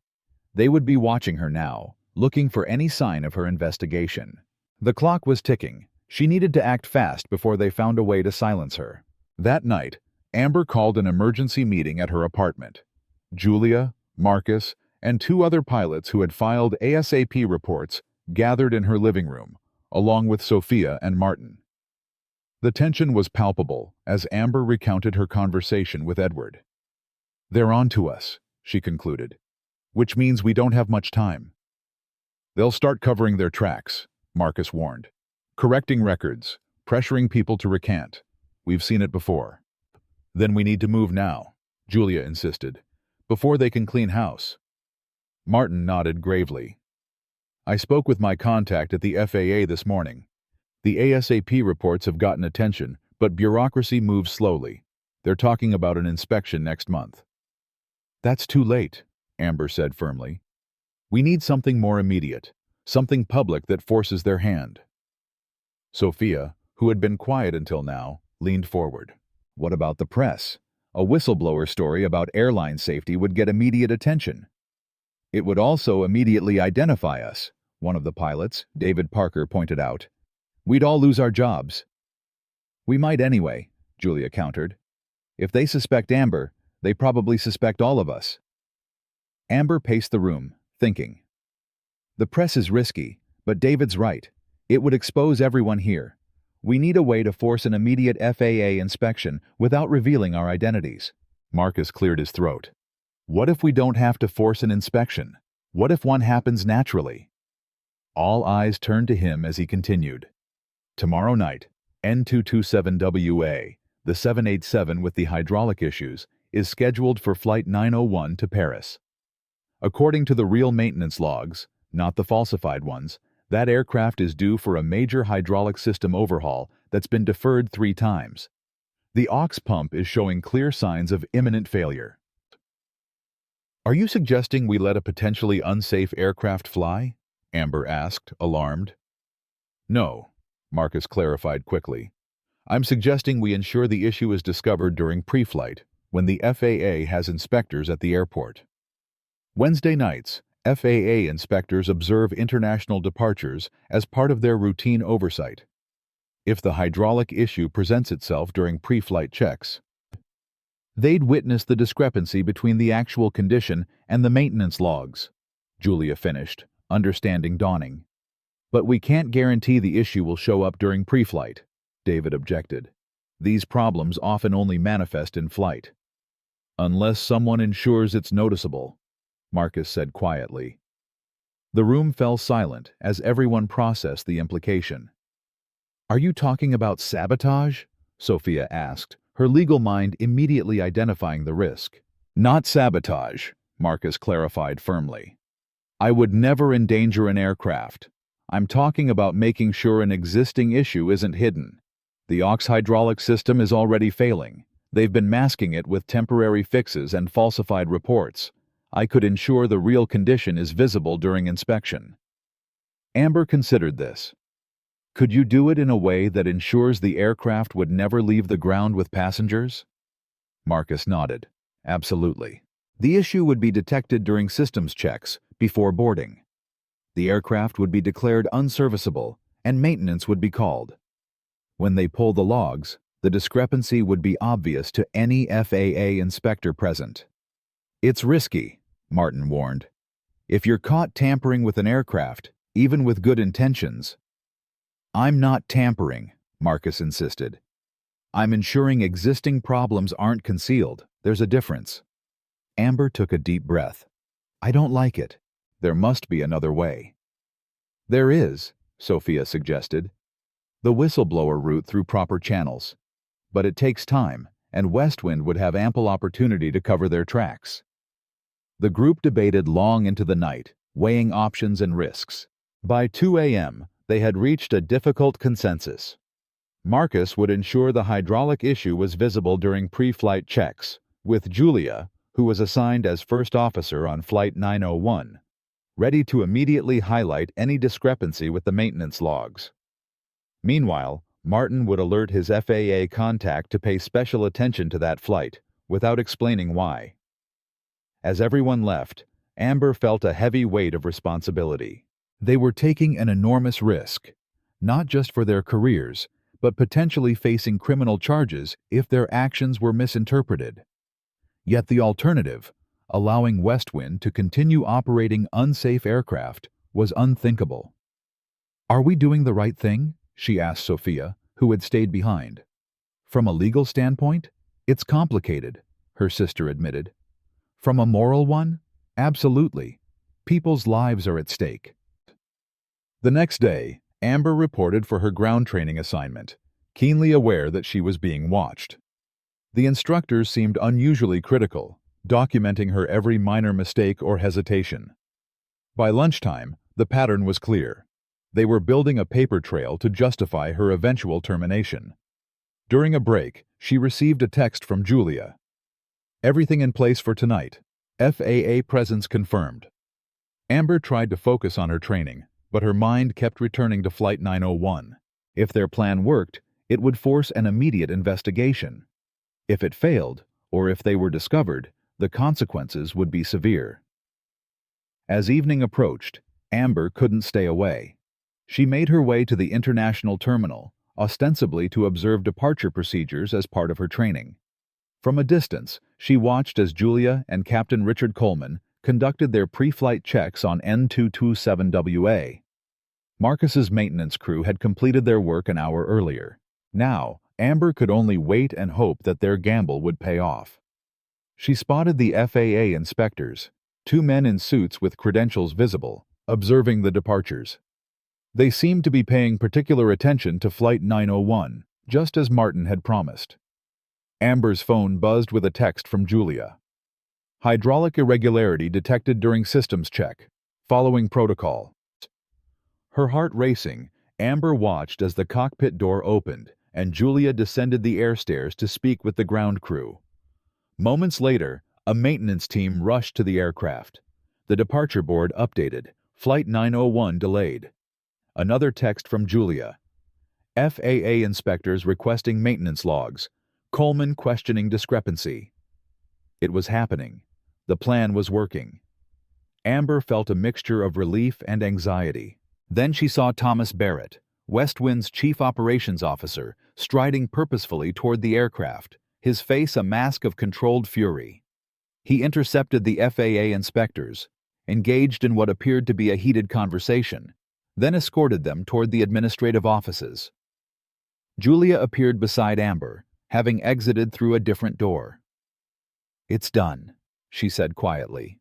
They would be watching her now, looking for any sign of her investigation. The clock was ticking. She needed to act fast before they found a way to silence her. That night, Amber called an emergency meeting at her apartment. Julia, Marcus, and 2 other pilots who had filed ASAP reports gathered in her living room, along with Sophia and Martin. The tension was palpable as Amber recounted her conversation with Edward. "They're on to us," she concluded, "which means we don't have much time." "They'll start covering their tracks," Marcus warned. "Correcting records, pressuring people to recant. We've seen it before." "Then we need to move now," Julia insisted, "before they can clean house." Martin nodded gravely. "I spoke with my contact at the FAA this morning. The ASAP reports have gotten attention, but bureaucracy moves slowly. They're talking about an inspection next month." "That's too late," Amber said firmly. "We need something more immediate, something public that forces their hand." Sophia, who had been quiet until now, leaned forward. "What about the press? A whistleblower story about airline safety would get immediate attention. It would also immediately identify us," one of the pilots, David Parker, pointed out. "We'd all lose our jobs." "We might anyway," Julia countered. "If they suspect Amber, they probably suspect all of us." Amber paced the room, thinking. "The press is risky, but David's right. It would expose everyone here. We need a way to force an immediate FAA inspection without revealing our identities." Marcus cleared his throat. "What if we don't have to force an inspection? What if one happens naturally?" All eyes turned to him as he continued. "Tomorrow night, N227WA, The 787 with the hydraulic issues is scheduled for Flight 901 to Paris. According to the real maintenance logs, not the falsified ones, that aircraft is due for a major hydraulic system overhaul that's been deferred 3 times. The aux pump is showing clear signs of imminent failure. Are you suggesting we let a potentially unsafe aircraft fly? Amber asked, alarmed. No, Marcus clarified quickly. I'm suggesting we ensure the issue is discovered during pre-flight, when the FAA has inspectors at the airport. Wednesday nights, FAA inspectors observe international departures as part of their routine oversight. If the hydraulic issue presents itself during pre-flight checks, they'd witness the discrepancy between the actual condition and the maintenance logs, Julia finished, understanding dawning. But we can't guarantee the issue will show up during pre-flight, David objected. These problems often only manifest in flight. Unless someone ensures it's noticeable, Marcus said quietly. The room fell silent as everyone processed the implication. Are you talking about sabotage? Sophia asked, her legal mind immediately identifying the risk. Not sabotage, Marcus clarified firmly. I would never endanger an aircraft. I'm talking about making sure an existing issue isn't hidden. The aux hydraulic system is already failing. They've been masking it with temporary fixes and falsified reports. I could ensure the real condition is visible during inspection. Amber considered this. Could you do it in a way that ensures the aircraft would never leave the ground with passengers? Marcus nodded. Absolutely. The issue would be detected during systems checks, before boarding. The aircraft would be declared unserviceable, and maintenance would be called. When they pull the logs, the discrepancy would be obvious to any FAA inspector present. It's risky, Martin warned. If you're caught tampering with an aircraft, even with good intentions. I'm not tampering, Marcus insisted. I'm ensuring existing problems aren't concealed. There's a difference. Amber took a deep breath. I don't like it. There must be another way. There is, Sophia suggested. The whistleblower route through proper channels. But it takes time, and Westwind would have ample opportunity to cover their tracks. The group debated long into the night, weighing options and risks. By 2 a.m., they had reached a difficult consensus. Marcus would ensure the hydraulic issue was visible during pre-flight checks, with Julia, who was assigned as first officer on Flight 901, ready to immediately highlight any discrepancy with the maintenance logs. Meanwhile, Martin would alert his FAA contact to pay special attention to that flight, without explaining why. As everyone left, Amber felt a heavy weight of responsibility. They were taking an enormous risk, not just for their careers, but potentially facing criminal charges if their actions were misinterpreted. Yet the alternative, allowing Westwind to continue operating unsafe aircraft, was unthinkable. Are we doing the right thing? She asked Sophia, who had stayed behind. From a legal standpoint, it's complicated, her sister admitted. From a moral one? Absolutely. People's lives are at stake. The next day, Amber reported for her ground training assignment, keenly aware that she was being watched. The instructors seemed unusually critical, documenting her every minor mistake or hesitation. By lunchtime, the pattern was clear. They were building a paper trail to justify her eventual termination. During a break, she received a text from Julia. Everything in place for tonight. FAA presence confirmed. Amber tried to focus on her training, but her mind kept returning to Flight 901. If their plan worked, it would force an immediate investigation. If it failed, or if they were discovered, the consequences would be severe. As evening approached, Amber couldn't stay away. She made her way to the international terminal, ostensibly to observe departure procedures as part of her training. From a distance, she watched as Julia and Captain Richard Coleman conducted their pre-flight checks on N227WA. Marcus's maintenance crew had completed their work an hour earlier. Now, Amber could only wait and hope that their gamble would pay off. She spotted the FAA inspectors, 2 men in suits with credentials visible, observing the departures. They seemed to be paying particular attention to Flight 901, just as Martin had promised. Amber's phone buzzed with a text from Julia. Hydraulic irregularity detected during systems check. Following protocol. Her heart racing, Amber watched as the cockpit door opened and Julia descended the air stairs to speak with the ground crew. Moments later, a maintenance team rushed to the aircraft. The departure board updated. Flight 901 delayed. Another text from Julia. FAA inspectors requesting maintenance logs. Coleman questioning discrepancy. It was happening. The plan was working. Amber felt a mixture of relief and anxiety. Then she saw Thomas Barrett, Westwind's chief operations officer, striding purposefully toward the aircraft, his face a mask of controlled fury. He intercepted the FAA inspectors, engaged in what appeared to be a heated conversation, then escorted them toward the administrative offices. Julia appeared beside Amber, having exited through a different door. "It's done," she said quietly.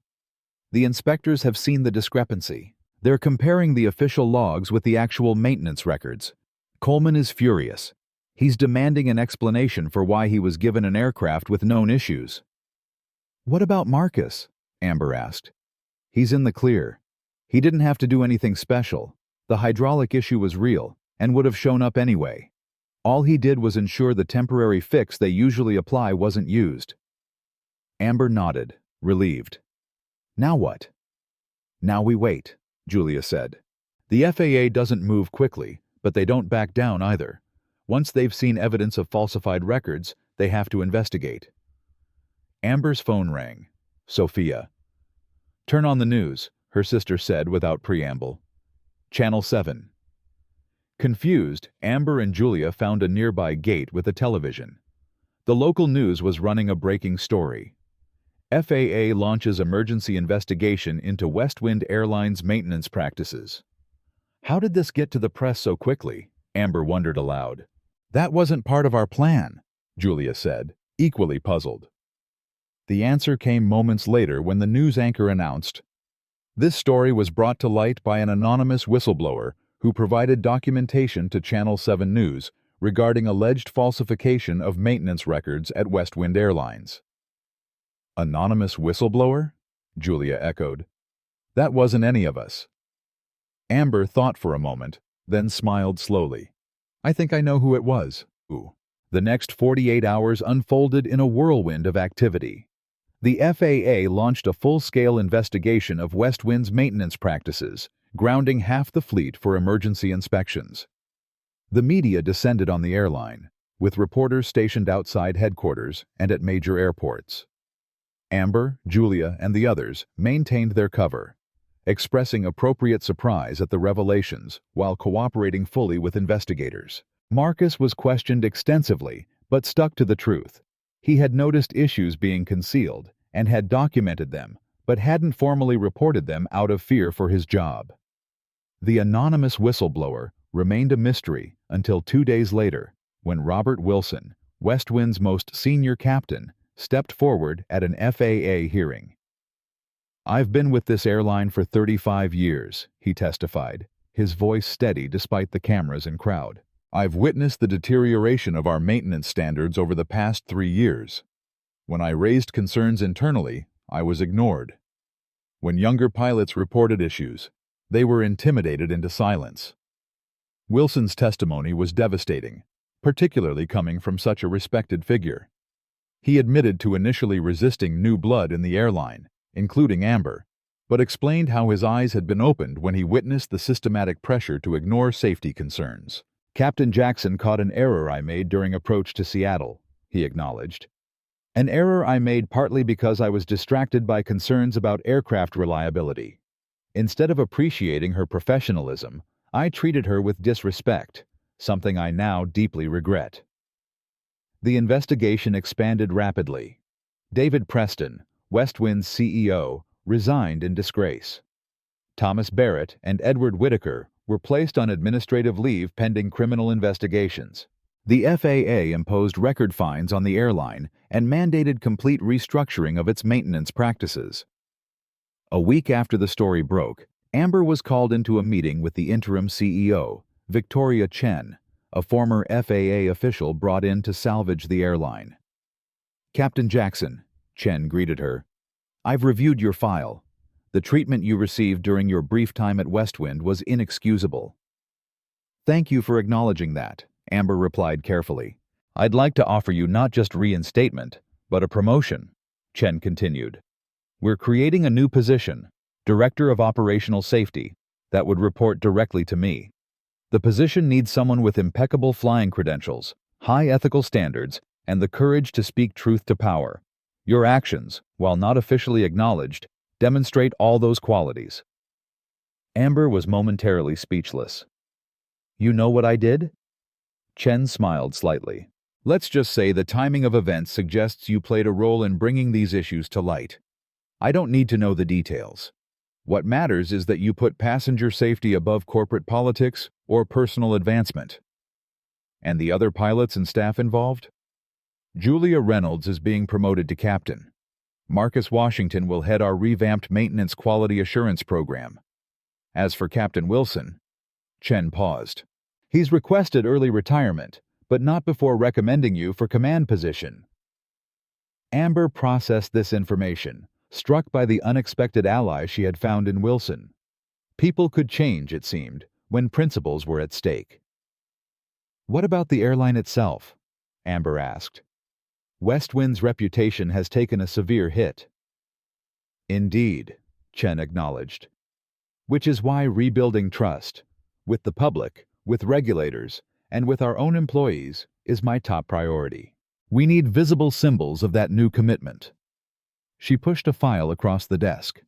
"The inspectors have seen the discrepancy. They're comparing the official logs with the actual maintenance records. Coleman is furious. He's demanding an explanation for why he was given an aircraft with known issues." "What about Marcus?" Amber asked. "He's in the clear. He didn't have to do anything special. The hydraulic issue was real and would have shown up anyway. All he did was ensure the temporary fix they usually apply wasn't used." Amber nodded, relieved. "Now what?" "Now we wait," Julia said. "The FAA doesn't move quickly, but they don't back down either. Once they've seen evidence of falsified records, they have to investigate." Amber's phone rang. Sophia. "Turn on the news," her sister said without preamble. Channel 7. Confused, Amber and Julia found a nearby gate with a television. The local news was running a breaking story. FAA launches emergency investigation into Westwind Airlines maintenance practices. "How did this get to the press so quickly?" Amber wondered aloud. "That wasn't part of our plan," Julia said, equally puzzled. The answer came moments later when the news anchor announced, "This story was brought to light by an anonymous whistleblower who provided documentation to Channel 7 News regarding alleged falsification of maintenance records at Westwind Airlines." "Anonymous whistleblower?" Julia echoed. "That wasn't any of us." Amber thought for a moment, then smiled slowly. "I think I know who it was." Ooh. The next 48 hours unfolded in a whirlwind of activity. The FAA launched a full-scale investigation of Westwind's maintenance practices, grounding half the fleet for emergency inspections. The media descended on the airline, with reporters stationed outside headquarters and at major airports. Amber, Julia, and the others maintained their cover, expressing appropriate surprise at the revelations while cooperating fully with investigators. Marcus was questioned extensively, but stuck to the truth. He had noticed issues being concealed and had documented them, but hadn't formally reported them out of fear for his job. The anonymous whistleblower remained a mystery until 2 days later, when Robert Wilson, Westwind's most senior captain, stepped forward at an FAA hearing. "I've been with this airline for 35 years, he testified, his voice steady despite the cameras and crowd. "I've witnessed the deterioration of our maintenance standards over the past 3 years. When I raised concerns internally, I was ignored. When younger pilots reported issues, they were intimidated into silence." Wilson's testimony was devastating, particularly coming from such a respected figure. He admitted to initially resisting new blood in the airline, including Amber, but explained how his eyes had been opened when he witnessed the systematic pressure to ignore safety concerns. "Captain Jackson caught an error I made during approach to Seattle," he acknowledged. "An error I made partly because I was distracted by concerns about aircraft reliability. Instead of appreciating her professionalism, I treated her with disrespect, something I now deeply regret." The investigation expanded rapidly. David Preston, Westwind's CEO, resigned in disgrace. Thomas Barrett and Edward Whitaker were placed on administrative leave pending criminal investigations. The FAA imposed record fines on the airline and mandated complete restructuring of its maintenance practices. A week after the story broke, Amber was called into a meeting with the interim CEO, Victoria Chen, a former FAA official brought in to salvage the airline. Captain Jackson, Chen greeted her. I've reviewed your file. The treatment you received during your brief time at Westwind was inexcusable. Thank you for acknowledging that, Amber replied carefully. I'd like to offer you not just reinstatement, but a promotion, Chen continued. We're creating a new position, Director of Operational Safety, that would report directly to me. The position needs someone with impeccable flying credentials, high ethical standards, and the courage to speak truth to power. Your actions, while not officially acknowledged, demonstrate all those qualities. Amber was momentarily speechless. You know what I did? Chen smiled slightly. Let's just say the timing of events suggests you played a role in bringing these issues to light. I don't need to know the details. What matters is that you put passenger safety above corporate politics or personal advancement. And the other pilots and staff involved? Julia Reynolds is being promoted to captain. Marcus Washington will head our revamped maintenance quality assurance program. As for Captain Wilson, Chen paused. He's requested early retirement, but not before recommending you for command position. Amber processed this information, struck by the unexpected ally she had found in Wilson. People could change, it seemed, when principles were at stake. What about the airline itself? Amber asked. Westwind's reputation has taken a severe hit. Indeed, Chen acknowledged. Which is why rebuilding trust, with the public, with regulators, and with our own employees, is my top priority. We need visible symbols of that new commitment. She pushed a file across the desk.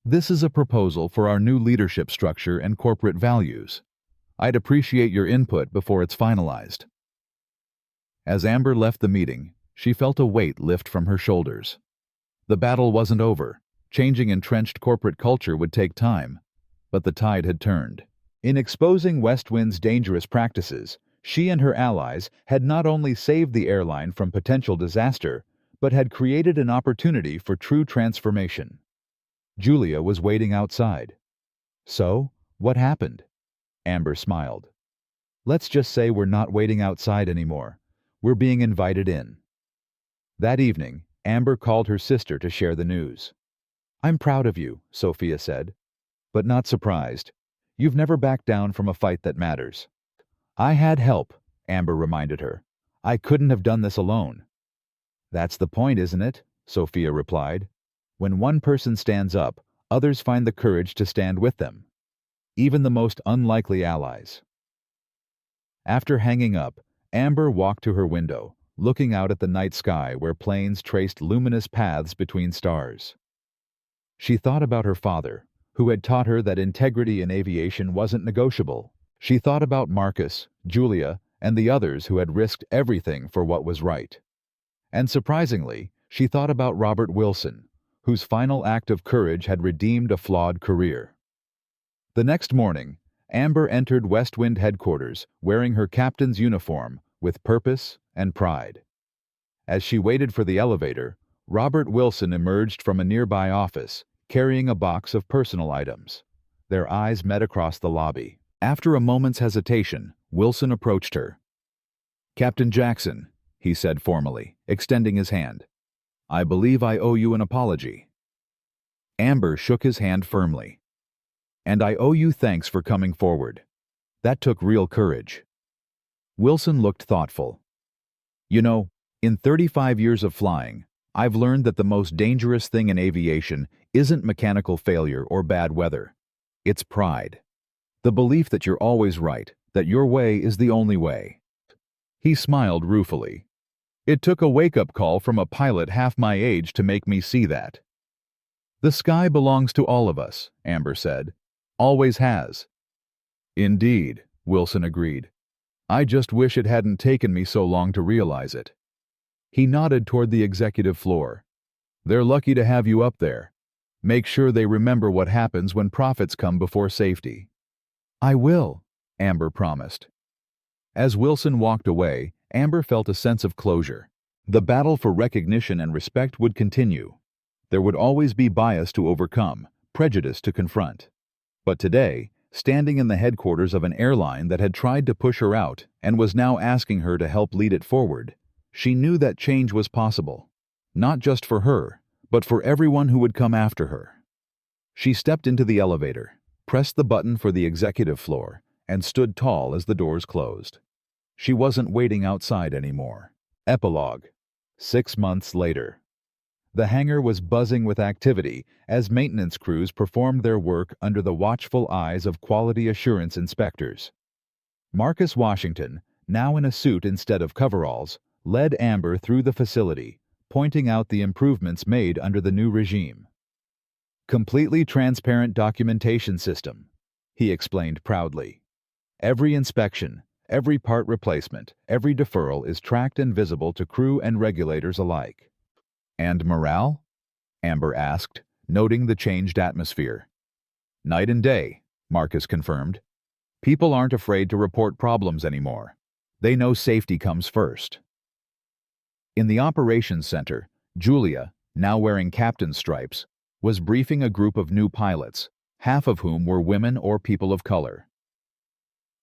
This is a proposal for our new leadership structure and corporate values. I'd appreciate your input before it's finalized. As Amber left the meeting, she felt a weight lift from her shoulders. The battle wasn't over. Changing entrenched corporate culture would take time, but the tide had turned. In exposing Westwind's dangerous practices, she and her allies had not only saved the airline from potential disaster, but had created an opportunity for true transformation. Julia was waiting outside. So, what happened? Amber smiled. Let's just say we're not waiting outside anymore. We're being invited in. That evening, Amber called her sister to share the news. I'm proud of you, Sophia said, but not surprised. You've never backed down from a fight that matters. I had help, Amber reminded her. I couldn't have done this alone. That's the point, isn't it? Sophia replied. When one person stands up, others find the courage to stand with them. Even the most unlikely allies. After hanging up, Amber walked to her window, looking out at the night sky where planes traced luminous paths between stars. She thought about her father, who had taught her that integrity in aviation wasn't negotiable. She thought about Marcus, Julia, and the others who had risked everything for what was right. And surprisingly, she thought about Robert Wilson, whose final act of courage had redeemed a flawed career. The next morning, Amber entered Westwind headquarters wearing her captain's uniform with purpose and pride. As she waited for the elevator, Robert Wilson emerged from a nearby office, carrying a box of personal items. Their eyes met across the lobby. After a moment's hesitation, Wilson approached her. Captain Jackson, he said formally, extending his hand. I believe I owe you an apology. Amber shook his hand firmly. And I owe you thanks for coming forward. That took real courage. Wilson looked thoughtful. You know, in 35 years of flying, I've learned that the most dangerous thing in aviation isn't mechanical failure or bad weather. It's pride. The belief that you're always right, that your way is the only way. He smiled ruefully. It took a wake-up call from a pilot half my age to make me see that. The sky belongs to all of us, Amber said. Always has. Indeed, Wilson agreed. I just wish it hadn't taken me so long to realize it. He nodded toward the executive floor. They're lucky to have you up there. Make sure they remember what happens when profits come before safety. I will, Amber promised. As Wilson walked away, Amber felt a sense of closure. The battle for recognition and respect would continue. There would always be bias to overcome, prejudice to confront. But today, standing in the headquarters of an airline that had tried to push her out and was now asking her to help lead it forward, she knew that change was possible. not just for her, but for everyone who would come after her. She stepped into the elevator, pressed the button for the executive floor, and stood tall as the doors closed. She wasn't waiting outside anymore. Epilogue. 6 months later. The hangar was buzzing with activity as maintenance crews performed their work under the watchful eyes of quality assurance inspectors. Marcus Washington, now in a suit instead of coveralls, led Amber through the facility, pointing out the improvements made under the new regime. Completely transparent documentation system, he explained proudly. Every inspection, every part replacement, every deferral is tracked and visible to crew and regulators alike. And morale? Amber asked, noting the changed atmosphere. Night and day, Marcus confirmed. People aren't afraid to report problems anymore. They know safety comes first. In the operations center, Julia, now wearing captain's stripes, was briefing a group of new pilots, half of whom were women or people of color.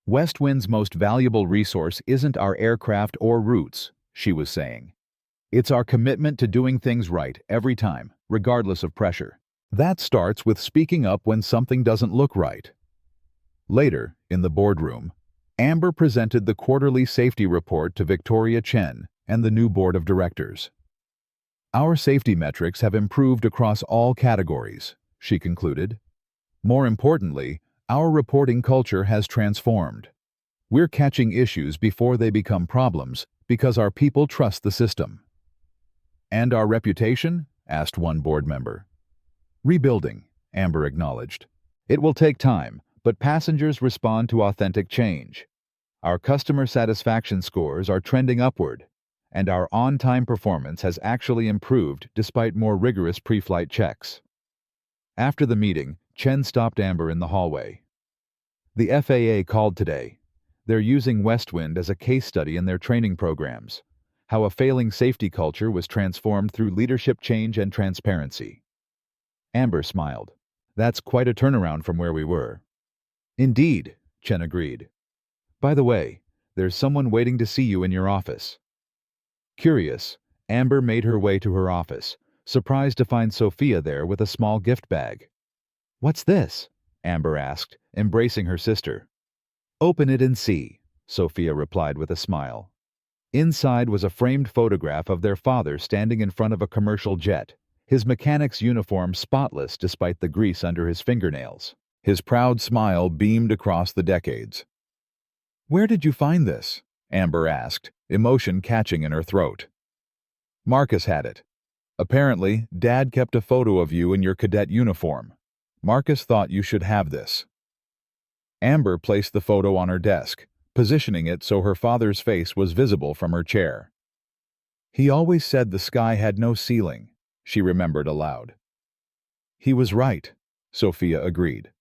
Westwind's most valuable resource isn't our aircraft or routes, she was saying. It's our commitment to doing things right every time, regardless of pressure. That starts with speaking up when something doesn't look right. Later, in the boardroom, Amber presented the quarterly safety report to Victoria Chen and the new board of directors. Our safety metrics have improved across all categories, she concluded. More importantly, our reporting culture has transformed. We're catching issues before they become problems because our people trust the system. And our reputation? Asked one board member. Rebuilding, Amber acknowledged. It will take time, but passengers respond to authentic change. Our customer satisfaction scores are trending upward, and our on-time performance has actually improved despite more rigorous pre-flight checks. After the meeting, Chen stopped Amber in the hallway. The FAA called today. They're using Westwind as a case study in their training programs, how a failing safety culture was transformed through leadership change and transparency. Amber smiled. That's quite a turnaround from where we were. Indeed, Chen agreed. By the way, there's someone waiting to see you in your office. Curious, Amber made her way to her office, surprised to find Sophia there with a small gift bag. What's this? Amber asked, embracing her sister. Open it and see, Sophia replied with a smile. Inside was a framed photograph of their father standing in front of a commercial jet, his mechanic's uniform spotless despite the grease under his fingernails. His proud smile beamed across the decades. Where did you find this? Amber asked, emotion catching in her throat. Marcus had it. Apparently, Dad kept a photo of you in your cadet uniform. Marcus thought you should have this. Amber placed the photo on her desk, positioning it so her father's face was visible from her chair. He always said the sky had no ceiling, she remembered aloud. He was right, Sophia agreed.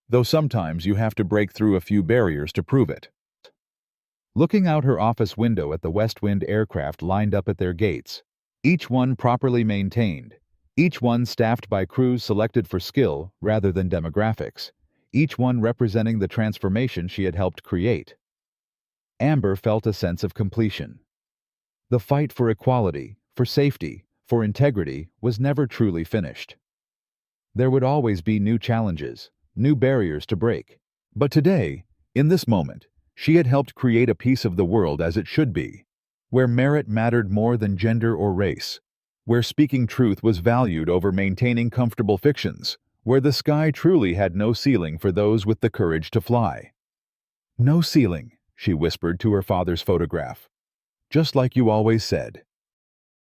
Though sometimes you have to break through a few barriers to prove it. Looking out her office window at the Westwind aircraft lined up at their gates, each one properly maintained, each one staffed by crews selected for skill rather than demographics, each one representing the transformation she had helped create. Amber felt a sense of completion. The fight for equality, for safety, for integrity was never truly finished. There would always be new challenges, new barriers to break. But today, in this moment, she had helped create a piece of the world as it should be, where merit mattered more than gender or race, where speaking truth was valued over maintaining comfortable fictions, where the sky truly had no ceiling for those with the courage to fly. No ceiling, she whispered to her father's photograph. Just like you always said.